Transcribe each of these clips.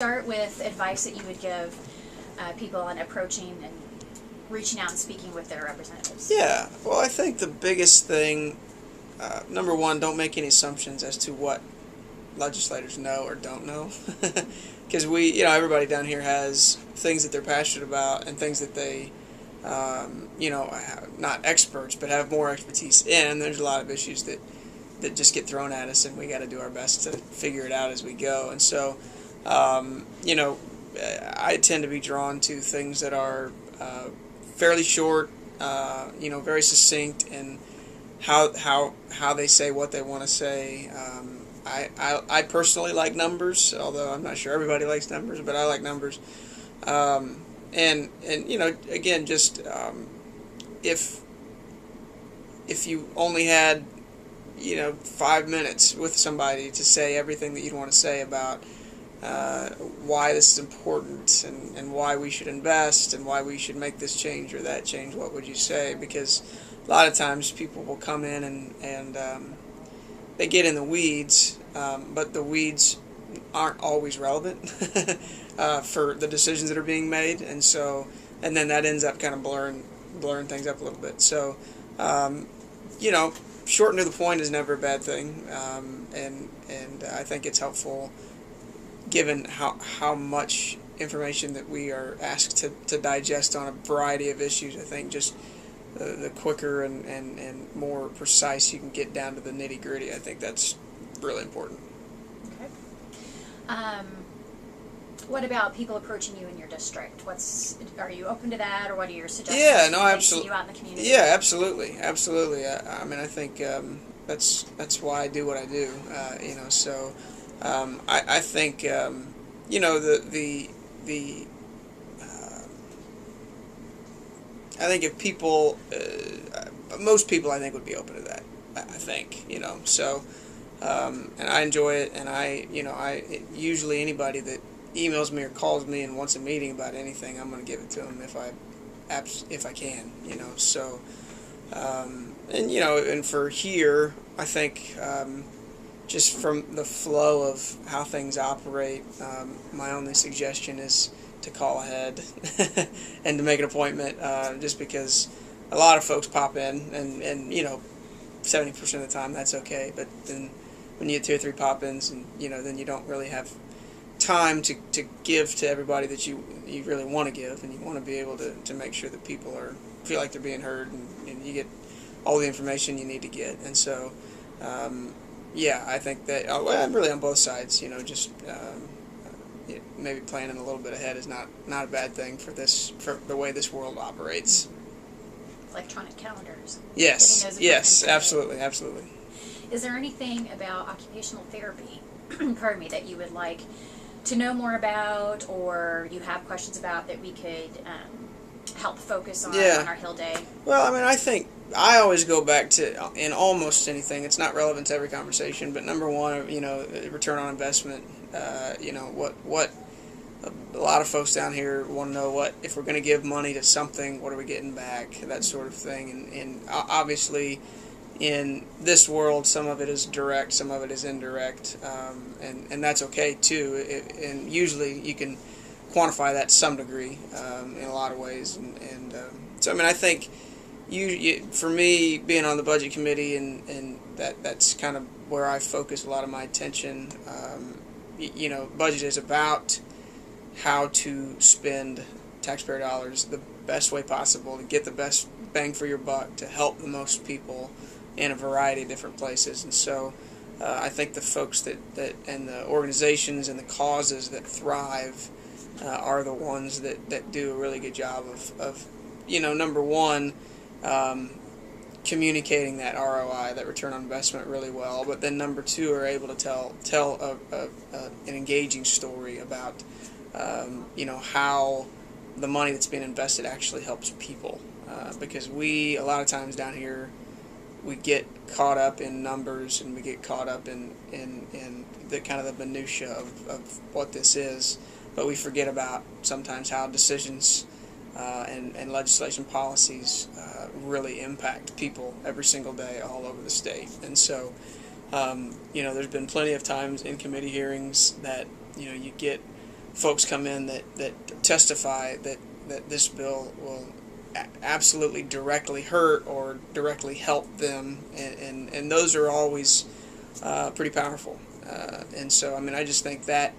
Start with advice that you would give people on approaching and reaching out and speaking with their representatives. Yeah, well, I think the biggest thing, number one, don't make any assumptions as to what legislators know or don't know, because everybody down here has things that they're passionate about and things that they, not experts, but have more expertise in. There's a lot of issues that just get thrown at us, and we got to do our best to figure it out as we go. And so, I tend to be drawn to things that are fairly short, very succinct, and how they say what they want to say. I personally like numbers, although I'm not sure everybody likes numbers, but I like numbers. And again, just if you only had 5 minutes with somebody to say everything that you'd want to say about why this is important and why we should invest and why we should make this change or that change, what would you say? Because a lot of times people will come in and they get in the weeds, but the weeds aren't always relevant for the decisions that are being made, and then that ends up kind of blurring things up a little bit. So, short and to the point is never a bad thing, and I think it's helpful given how much information that we are asked to digest on a variety of issues. I think just the quicker and more precise you can get down to the nitty-gritty, I think that's really important. Okay. What about people approaching you in your district? Are you open to that, or what are your suggestions? Yeah, no, absolutely. You out in the community? Yeah, absolutely. I think that's why I do what I do. So I think I think if people, most people I think would be open to that. I think so, and I enjoy it, and I usually anybody that emails me or calls me and wants a meeting about anything, I'm going to give it to them if I can, so and for here, I think just from the flow of how things operate, my only suggestion is to call ahead and to make an appointment, just because a lot of folks pop in, and 70% of the time that's okay, but then when you get 2 or 3 pop-ins, and then you don't really have time to give to everybody that you really want to give, and you want to be able to make sure that people feel like they're being heard, and you get all the information you need to get. And so I think that really on both sides, just maybe planning a little bit ahead is not a bad thing for the way this world operates. Electronic calendars. Yes, absolutely. Is there anything about occupational therapy, pardon me, that you would like to know more about, or you have questions about that we could help focus on our Hill Day? Well, I think I always go back to, in almost anything, it's not relevant to every conversation, but number one, return on investment. What a lot of folks down here want to know, what if we're going to give money to something, what are we getting back, that sort of thing. And obviously in this world, some of it is direct, some of it is indirect, and that's okay too, and usually you can quantify that to some degree in a lot of ways, and so I think for me, being on the budget committee, and that's kind of where I focus a lot of my attention. Budget is about how to spend taxpayer dollars the best way possible to get the best bang for your buck, to help the most people in a variety of different places. And so I think the folks that and the organizations and the causes that thrive are the ones that do a really good job of number one, communicating that ROI, that return on investment, really well, but then number two, are able to tell an engaging story about how the money that's being invested actually helps people, because a lot of times down here we get caught up in numbers, and we get caught up in the kind of the minutia of what this is, but we forget about sometimes how decisions and legislation policies really impact people every single day all over the state. And so there's been plenty of times in committee hearings that you get folks come in that testify that this bill will absolutely directly hurt or directly help them, and those are always pretty powerful. And so, I mean, I just think that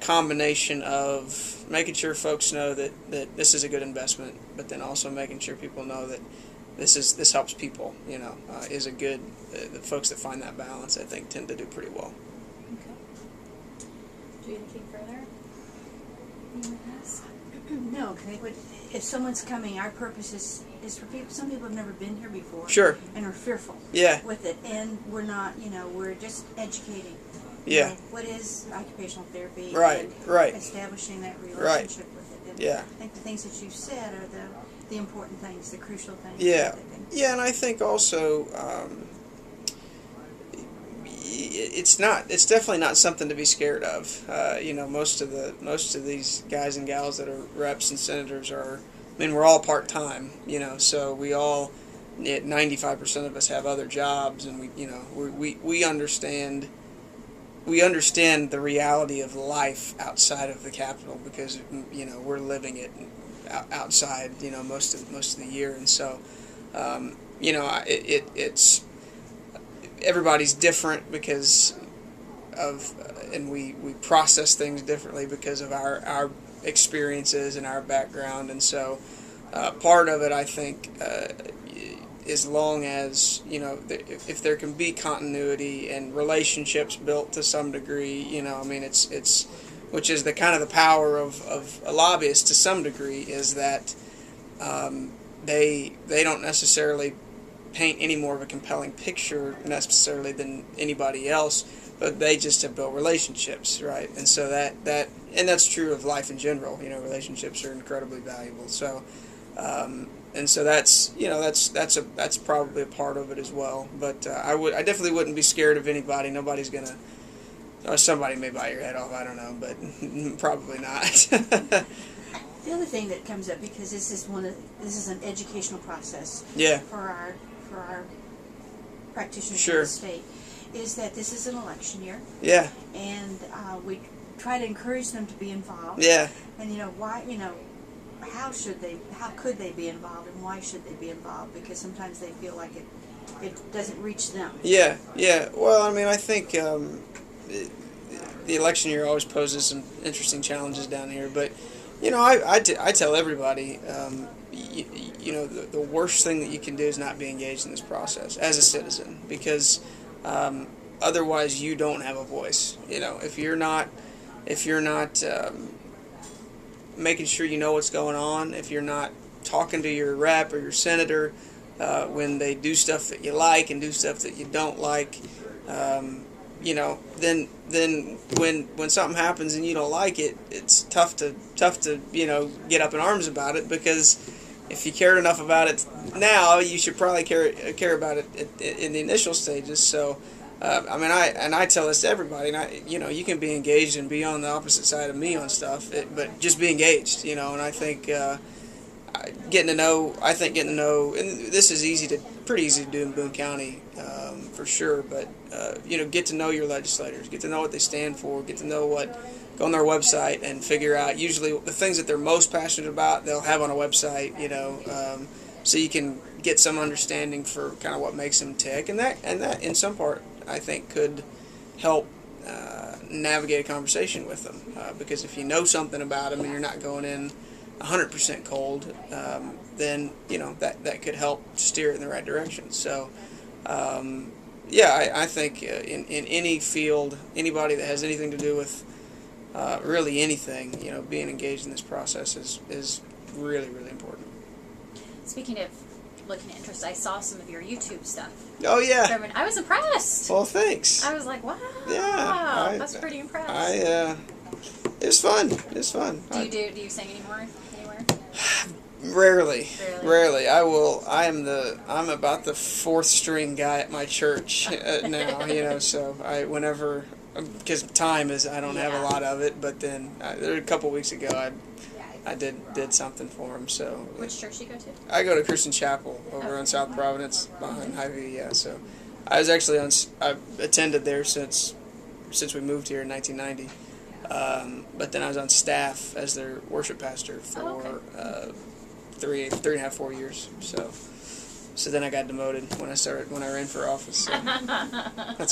combination of making sure folks know that this is a good investment, but then also making sure people know that this helps people, is a good. The folks that find that balance, I think, tend to do pretty well. Okay. Do anything further? No, if someone's coming, our purpose is for people. Some people have never been here before. Sure. And are fearful. Yeah. With it, and we're not. We're just educating. Yeah. What is occupational therapy? Right. And right. establishing that relationship with it. And Yeah. I think the things that you've said are the important things, the crucial things. Yeah. Yeah, and I think also. It's definitely not something to be scared of. Most of these guys and gals that are reps and senators we're all part-time, so we all, 95% of us have other jobs, and we understand the reality of life outside of the Capitol, because we're living it outside most of the year, and so it's everybody's different because of, and we process things differently because of our experiences and our background, and so part of it, I think, as long as if there can be continuity and relationships built to some degree, it's which is the kind of the power of a lobbyist to some degree, is that they don't necessarily paint any more of a compelling picture necessarily than anybody else, but they just have built relationships, right? And so that's true of life in general. Relationships are incredibly valuable. So, and so that's probably a part of it as well. But I definitely wouldn't be scared of anybody. Nobody's gonna. Or somebody may bite your head off. I don't know, but probably not. The other thing that comes up, because this is an educational process. Yeah. For our practitioners Sure. in the state, is that this is an election year. Yeah. And we try to encourage them to be involved. Yeah. And why, how could they be involved, and why should they be involved? Because sometimes they feel like it doesn't reach them. Yeah. Yeah. Well, I think the election year always poses some interesting challenges down here, but I tell everybody, the worst thing that you can do is not be engaged in this process as a citizen, because otherwise you don't have a voice. If you're not making sure you know what's going on, if you're not talking to your rep or your senator when they do stuff that you like and do stuff that you don't like, then when something happens and you don't like it, it's tough to get up in arms about it, because if you cared enough about it now, you should probably care about it in the initial stages. So, I tell this to everybody, and you can be engaged and be on the opposite side of me on stuff, but just be engaged, and I think getting to know, and this is pretty easy to do in Boone County, for sure, but get to know your legislators, get to know what they stand for, get to know go on their website and figure out usually the things that they're most passionate about, they'll have on a website, so you can get some understanding for kind of what makes them tick, and that in some part I think could help navigate a conversation with them, because if you know something about them and you're not going in 100% cold, then that could help steer it in the right direction. So I think in any field, anybody that has anything to do with really anything, being engaged in this process is really, really important. Speaking of looking at interest, I saw some of your YouTube stuff. Oh yeah. I was impressed. Well, thanks. I was like, wow. Yeah. That's pretty impressed. It was fun. Do you sing anymore anywhere? Rarely. I'm about the fourth string guy at my church now, so because time is, I don't have a lot of it, but then a couple weeks ago I did something for him. So which church do you go to? I go to Christian Chapel over on South Providence behind Hy-Vee. Yeah, so I was actually I've attended there since we moved here in 1990. But then I was on staff as their worship pastor for 3.5, 4 years. So then I got demoted when I ran for office. So.